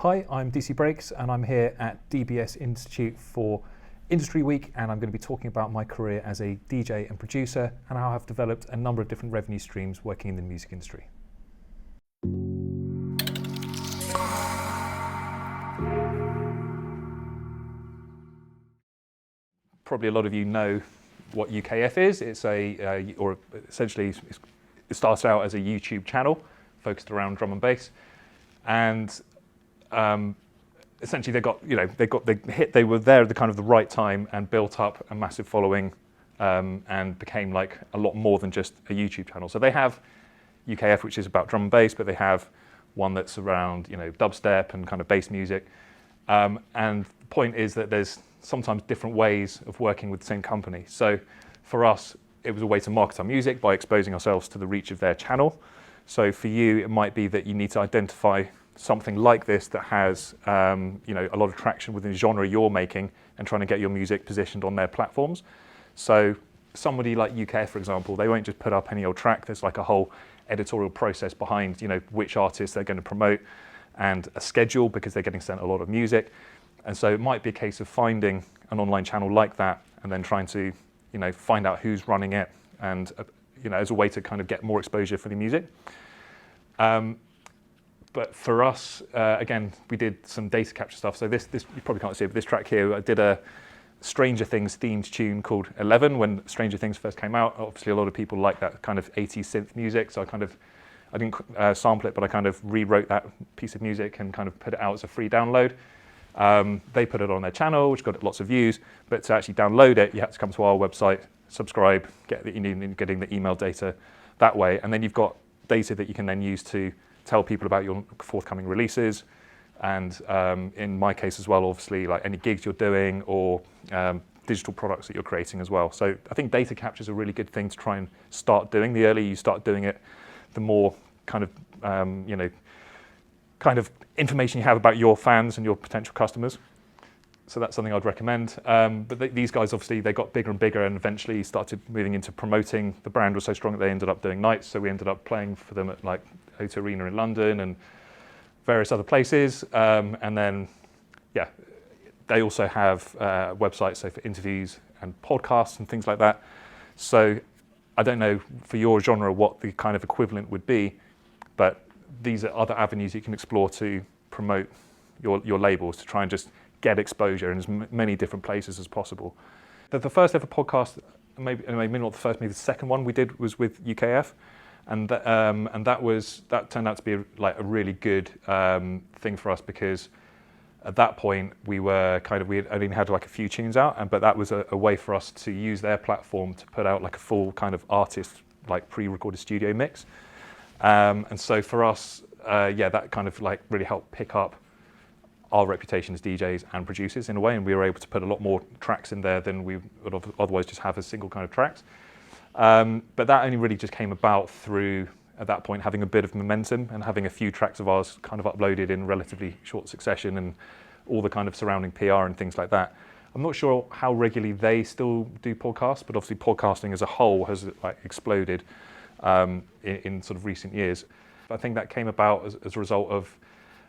Hi, I'm DC Breaks and I'm here at DBS Institute for Industry Week, and I'm going to be talking about my career as a DJ and producer and how I've developed a number of different revenue streams working in the music industry. Probably a lot of you know what UKF is. It's essentially it starts out as a YouTube channel focused around drum and bass, and essentially they were there at the right time and built up a massive following, and became like a lot more than just a YouTube channel. So they have UKF, which is about drum and bass, but they have one that's around dubstep and kind of bass music. And the point is that there's sometimes different ways of working with the same company. So for us, it was a way to market our music by exposing ourselves to the reach of their channel. So for you, it might be that you need to identify something like this that has a lot of traction within the genre you're making and trying to get your music positioned on their platforms. So somebody like UKF, for example, they won't just put up any old track. There's like a whole editorial process behind which artists they're going to promote and a schedule, because they're getting sent a lot of music. And so it might be a case of finding an online channel like that and then trying to find out who's running it, and as a way to kind of get more exposure for the music. But for us, again, we did some data capture stuff. So this you probably can't see it, but this track here, I did a Stranger Things themed tune called 11 when Stranger Things first came out. Obviously, a lot of people like that kind of 80s synth music, so I didn't sample it, but I kind of rewrote that piece of music and kind of put it out as a free download. They put it on their channel, which got lots of views, but to actually download it, you have to come to our website, subscribe, getting the email data that way, and then you've got data that you can then use to tell people about your forthcoming releases, and in my case as well, obviously, like any gigs you're doing or digital products that you're creating as well. So I think data capture is a really good thing to try and start doing. The earlier you start doing it, the more kind of information you have about your fans and your potential customers. So that's something I'd recommend. But these guys, obviously, they got bigger and bigger and eventually started moving into promoting. The brand was so strong that they ended up doing nights. So we ended up playing for them at like O2 Arena in London and various other places. And then, they also have websites, so for interviews and podcasts and things like that. So I don't know for your genre what the kind of equivalent would be, but these are other avenues you can explore to promote your labels, to try and just get exposure in as many different places as possible. The first ever podcast, maybe not the first, maybe the second one we did was with UKF, and that turned out to be a really good thing for us, because at that point we had only had like a few tunes out, but that was a way for us to use their platform to put out like a full kind of artist like pre-recorded studio mix. And so for us, that kind of like really helped pick up our reputation as DJs and producers in a way, and we were able to put a lot more tracks in there than we would otherwise just have as single kind of tracks. But that only really just came about through, at that point, having a bit of momentum and having a few tracks of ours kind of uploaded in relatively short succession, and all the kind of surrounding PR and things like that. I'm not sure how regularly they still do podcasts, but obviously podcasting as a whole has like exploded in sort of recent years. I think that came about as a result of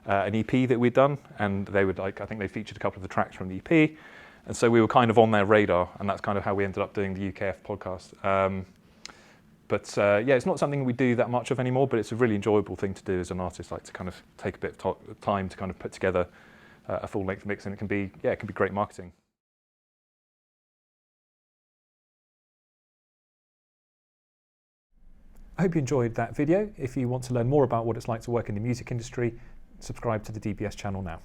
an EP that we'd done, and I think they featured a couple of the tracks from the EP, and so we were kind of on their radar, and that's kind of how we ended up doing the UKF podcast. But it's not something we do that much of anymore, but it's a really enjoyable thing to do as an artist, like to kind of take a bit of time to kind of put together a full-length mix, and it can be great marketing. I hope you enjoyed that video. If you want to learn more about what it's like to work in the music industry, subscribe to the DBS channel now.